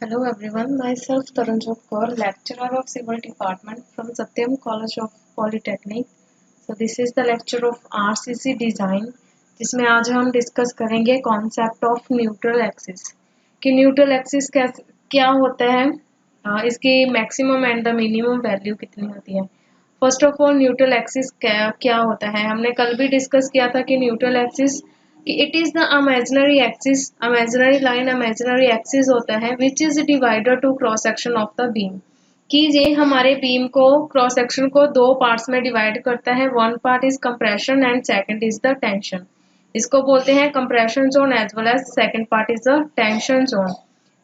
Hello everyone, myself Taranjot Kaur, lecturer of Civil Department from Satyam College of Polytechnic. So this is the lecture of RCC Design, जिसमें आज हम discuss करेंगे concept of neutral axis कि neutral axis क्या होता है, इसकी maximum and the minimum value कितनी होती है। First of all neutral axis क्या होता है, हमने कल भी डिस्कस किया था कि न्यूट्रल एक्सिस कि it is the imaginary axis, imaginary line imaginary axis होता है which is divider to cross section of the beam, कि ये हमारे बीम को क्रॉस सेक्शन को दो पार्ट्स में डिवाइड करता है। One part is compression and second is the tension. इसको बोलते हैं compression zone as well as second part is the tension zone.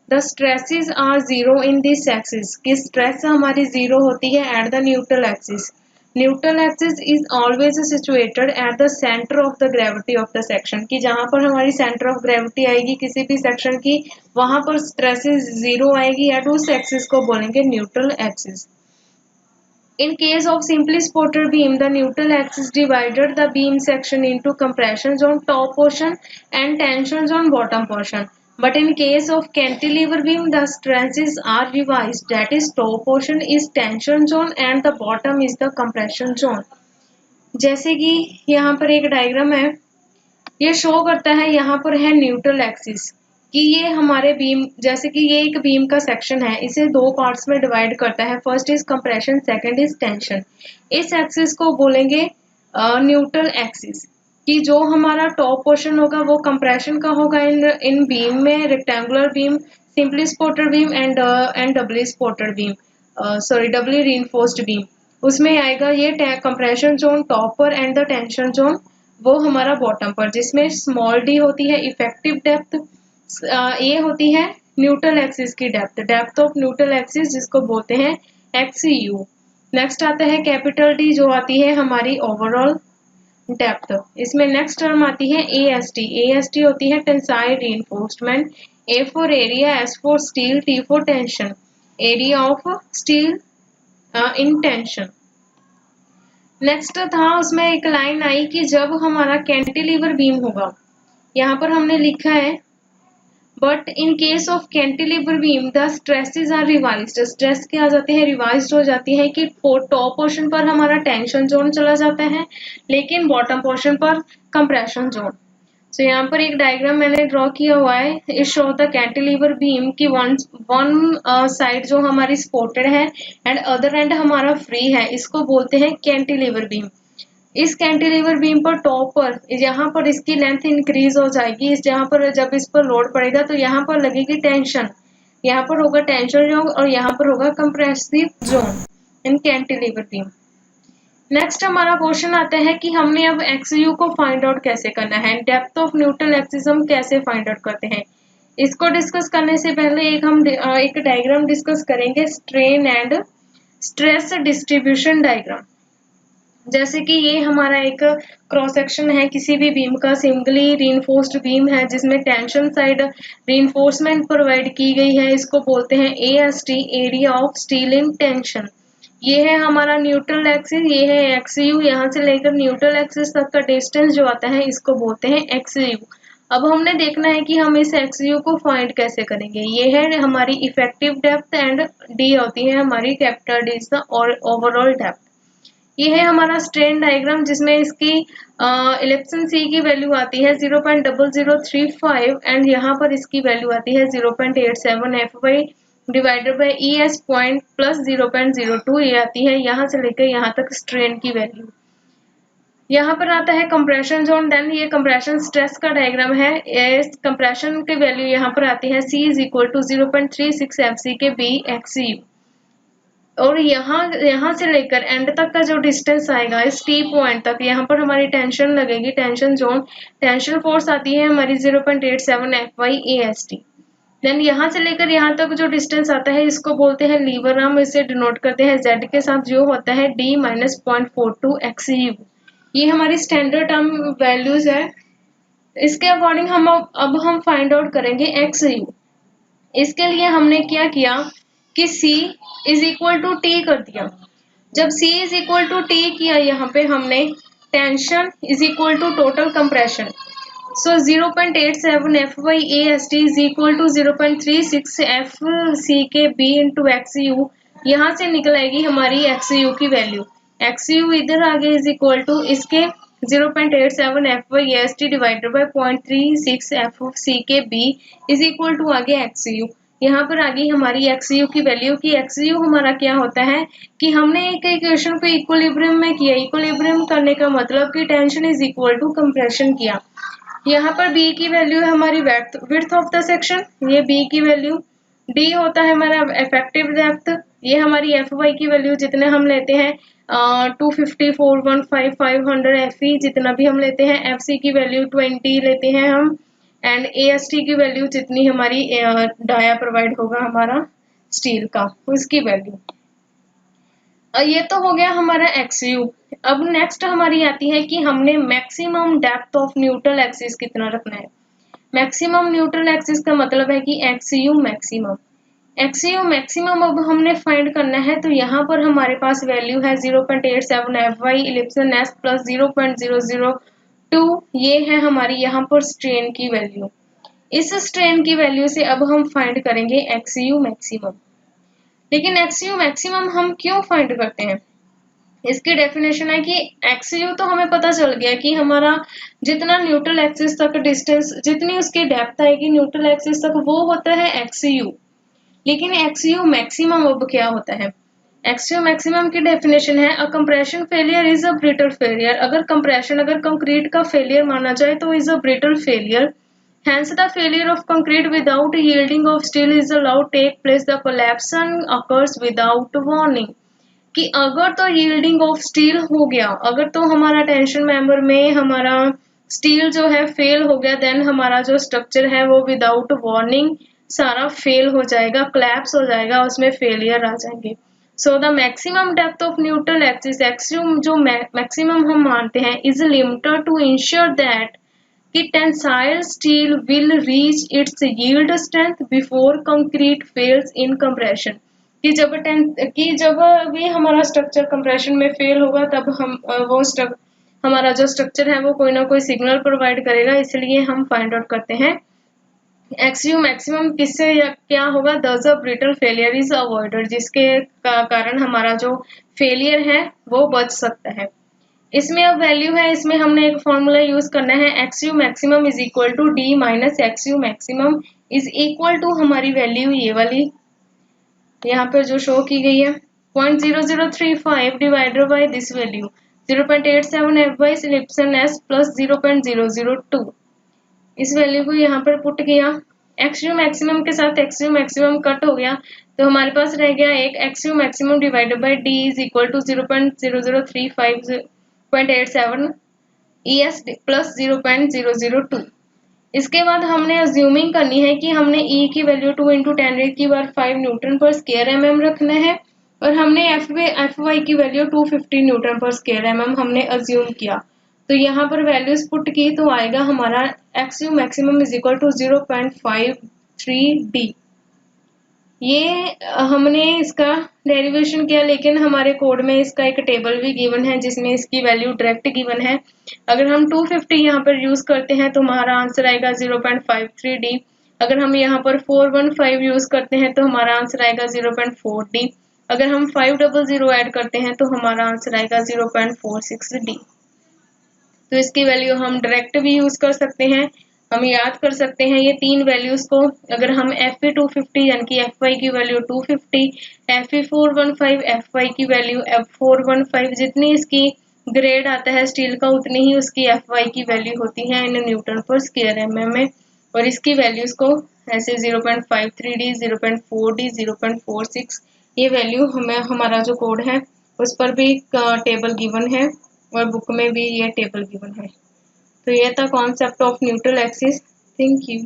The stresses are zero in this axis, कि stress हमारी जीरो होती है at the neutral axis. Neutral axis is always situated at the centre of the gravity of the section, कि जहां पर हमारी centre of gravity आएगी किसी भी सेक्शन की, वहां पर स्ट्रेसेस जीरो आएगी एट उस एक्सिस को बोलेंगे neutral axis. In case of simply supported beam, the neutral axis divided the beam section into compression zone top portion and tension zone bottom portion. But in case of cantilever beam, the stresses are revised. That is, top portion is tension zone and the bottom is the compression zone. जैसे कि यहाँ पर एक diagram है, ये show करता है, यहाँ पर है न्यूट्रल एक्सिस, कि ये हमारे बीम, जैसे कि ये एक बीम का सेक्शन है, इसे दो पार्ट्स में डिवाइड करता है। First is compression, second is tension. इस एक्सिस को बोलेंगे न्यूट्रल एक्सिस, कि जो हमारा टॉप पोर्शन होगा वो कंप्रेशन का होगा इन बीम में, rectangular beam, simply supported beam and doubly supported beam, doubly reinforced beam, उसमें आएगा ये कंप्रेशन जोन टॉप पर एंड द टेंशन जोन वो हमारा बॉटम पर, जिसमें स्मॉल डी होती है इफेक्टिव डेप्थ, ये होती है न्यूट्रल एक्सिस की डेप्थ ऑफ न्यूट्रल एक्सिस, जिसको बोलते हैं एक्सयू। नेक्स्ट आता है कैपिटल डी, जो आती है हमारी ओवरऑल डेप्थ। इसमें नेक्स्ट टर्म आती है एएसटी। एएसटी होती है tensile reinforcement, A for area, S for steel, T for tension, area of steel in tension. Next था उसमें एक लाइन आई कि जब हमारा कैंटिलीवर बीम होगा, यहाँ पर हमने लिखा है but in case of cantilever beam the stresses are revised. Stress क्या आ जाती है, रिवाइज्ड हो जाती है, कि टॉप पोर्शन पर हमारा टेंशन जोन चला जाता है लेकिन बॉटम पोर्शन पर कंप्रेशन जोन। सो यहाँ पर एक डायग्राम मैंने ड्रॉ किया हुआ है, it show the cantilever beam की वन साइड जो हमारी सपोर्टेड है एंड अदर एंड हमारा फ्री है, इसको बोलते हैं कैंटिलीवर बीम। इस कैंटिलीवर बीम पर टॉप पर यहाँ पर इसकी लेंथ इंक्रीज हो जाएगी, इस जहाँ पर जब इस पर लोड पड़ेगा तो यहाँ पर लगेगी टेंशन, यहाँ पर होगा टेंशन जोन और यहाँ पर होगा कंप्रेसिव जोन इन कैंटिलीवर बीम। नेक्स्ट हमारा क्वेश्चन आता है कि हमने अब एक्सयू को फाइंड आउट कैसे करना है, डेप्थ ऑफ न्यूट्रल एक्सिस हम कैसे फाइंड आउट करते हैं। इसको डिस्कस करने से पहले एक डायग्राम डिस्कस करेंगे, strain and stress distribution diagram. जैसे कि ये हमारा एक क्रॉस सेक्शन है किसी भी बीम का, सिंगली रीइंफोर्स्ड बीम है जिसमें टेंशन साइड रीइंफोर्समेंट प्रोवाइड की गई है, इसको बोलते हैं AST, area of steel in tension. ये है हमारा न्यूट्रल एक्सिस, ये है एक्सयू, यहाँ से लेकर न्यूट्रल एक्सिस तक का डिस्टेंस जो आता है इसको बोलते हैं एक्सयू। अब हमने देखना है कि हम इस एक्सयू को फाइंड कैसे करेंगे। ये है हमारी इफेक्टिव डेप्थ एंड डी होती है हमारी capital D is the overall depth. ये है हमारा स्ट्रेन डायग्राम जिसमें इसकी इलेप्सन सी की वैल्यू आती है 0.0035 एंड यहाँ पर इसकी वैल्यू आती है 0.87 F by divided by E S point plus 0.02 ये आती है, यहाँ से लेकर यहाँ तक स्ट्रेन की वैल्यू। यहाँ पर आता है कंप्रेशन जोन, देन ये कंप्रेशन स्ट्रेस का डायग्राम है। इस कंप्रेशन की वैल्यू यहाँ पर आती है C is equal to 0.36 FC के बी एक्स यू, और यहाँ से लेकर एंड तक का जो डिस्टेंस आएगा इस टी पॉइंट तक, यहाँ पर हमारी टेंशन लगेगी, टेंशन जोन, टेंशन फोर्स आती है हमारी 0.87 FY/AST। देन यहाँ से लेकर यहाँ तक जो डिस्टेंस आता है इसको बोलते हैं लीवर, हम इसे डिनोट करते हैं Z के साथ, जो होता है D माइनस 0.42 XU। ये हमारी स्टैंडर्ड टर्म वैल्यूज है। इसके अकॉर्डिंग हम फाइंड आउट करेंगे XU। इसके लिए हमने क्या किया कि C is equal to T कर दिया। जब C is equal to T किया, यहाँ पे हमने tension is equal to total compression, So 0.87 F/AST is equal to 0.36 FCKB into XU। यहाँ से निकल आएगी हमारी XU की वैल्यू। XU इधर आगे इज इक्वल टू इसके 0.87 F/AST divided by 0.36 FCKB is equal to आगे XU। यहाँ पर आ गई हमारी XU की वैल्यू की XU हमारा क्या होता है कि हमने एक इक्वेशन को इक्विलिब्रियम में किया। इक्विलिब्रियम करने का मतलब कि tension is equal to compression किया। यहाँ पर B की वैल्यू है हमारी विड्थ ऑफ द सेक्शन, ये B की वैल्यू। D होता है हमारा इफेक्टिव डेप्थ, ये हमारी FY की वैल्यू जितने हम लेते हैं 250, 415, 500 FE जितना भी हम लेते हैं। FC की वैल्यू 20 लेते हैं हम, एंड AST की वैल्यू जितनी हमारी डाया प्रोवाइड होगा हमारा स्टील का, उसकी वैल्यू। ये तो हो गया हमारा XU। अब नेक्स्ट हमारी आती है कि हमने maximum depth of neutral axis कितना रखना है। मैक्सिमम न्यूट्रल एक्सिस का मतलब है कि XU मैक्सिमम। XU मैक्सिमम अब हमने फाइंड करना है, तो यहाँ पर हमारे पास वैल्यू है 0.87 FY इलिप्सन S प्लस 0.002। ये है हमारी यहाँ पर स्ट्रेन की वैल्यू। इस स्ट्रेन की वैल्यू से अब हम फाइंड करेंगे XU मैक्सिमम। लेकिन XU मैक्सिमम हम क्यों फाइंड करते हैं, इसकी डेफिनेशन है कि XU तो हमें पता चल गया कि हमारा जितना न्यूट्रल एक्सिस तक डिस्टेंस, जितनी उसकी डेप्थ आएगी न्यूट्रल एक्सिस तक, वो होता है XU। लेकिन XU मैक्सिमम अब क्या होता है। XU मैक्सिमम की डेफिनेशन है a compression failure is a brittle failure. अगर कंप्रेशन, अगर कंक्रीट का फेलियर माना जाए तो is a brittle failure. Hence, the failure of concrete without yielding of steel is allowed take place. The collapse occurs without warning. कि अगर तो yielding of steel हो गया, अगर तो हमारा टेंशन मेंबर में हमारा स्टील जो है फेल हो गया, देन हमारा जो स्ट्रक्चर है वो विदाउट वार्निंग सारा फेल हो जाएगा, collapse हो जाएगा, उसमें फेलियर आ जाएंगे। So the maximum depth of neutral axis XU जो मैक्सिमम हम मानते हैं is limited to ensure that कि tensile steel will reach its yield strength before concrete fails in compression. कि जब भी हमारा स्ट्रक्चर कंप्रेशन में फेल होगा तब हम हमारा जो स्ट्रक्चर है वो कोई ना कोई सिग्नल प्रोवाइड करेगा। इसलिए हम फाइंड आउट करते हैं XU मैक्सिमम किससे क्या होगा, the brittle failure is avoided, जिसके कारण हमारा जो फेलियर है वो बच सकता है। इसमें अब वैल्यू है, इसमें हमने एक फॉर्मूला यूज करना है XU maximum is equal to D minus XU maximum is equal to हमारी वैल्यू ये वाली यहाँ पर जो शो की गई है 0.0035 divided by this value 0.87 FY इलिप्सन S plus 0.002। इस वैल्यू को यहाँ पर पुट किया, XU मैक्सिमम के साथ XU मैक्सिमम कट हो गया, तो हमारे पास रह गया एक XU maximum divided by D is equal to 0.0035.87 ES plus 0.002। इसके बाद हमने अज्यूमिंग करनी है कि हमने E की वैल्यू 2 × 10⁵ न्यूटन पर स्क्वायर mm रखना है, और हमने FY की वैल्यू 250 न्यूटन पर स्क्वायर mm हमने अज्यूम किया। तो यहाँ पर वैल्यूज पुट की तो आएगा हमारा XU maximum is equal to 0.53D। ये हमने इसका डेरिवेशन किया, लेकिन हमारे कोड में इसका एक टेबल भी गिवन है जिसमें इसकी वैल्यू डायरेक्ट गिवन है। अगर हम 250 यहाँ पर यूज करते हैं तो हमारा आंसर आएगा 0.53D। अगर हम यहाँ पर 415 यूज करते हैं तो हमारा आंसर आएगा 0.4D। अगर हम 500 ऐड करते हैं तो हमारा आंसर आएगा 0.46D। तो इसकी वैल्यू हम डायरेक्ट भी यूज कर सकते हैं, हम याद कर सकते हैं ये तीन वैल्यूज को। अगर हम FE 250 यानी कि FY की वैल्यू 250, FE 415 FY की वैल्यू 415, जितनी इसकी ग्रेड आता है स्टील का उतनी ही उसकी FY की वैल्यू होती है इन न्यूटन पर स्क्वायर mm में। और इसकी वैल्यूज को ऐसे 0.53D, 0.4D, 0.46 ये वैल्यू हमारा जो कोड है उस पर भी टेबल गिवन है और बुक में भी ये टेबल गिवन है। तो ये था concept of neutral axis. Thank you.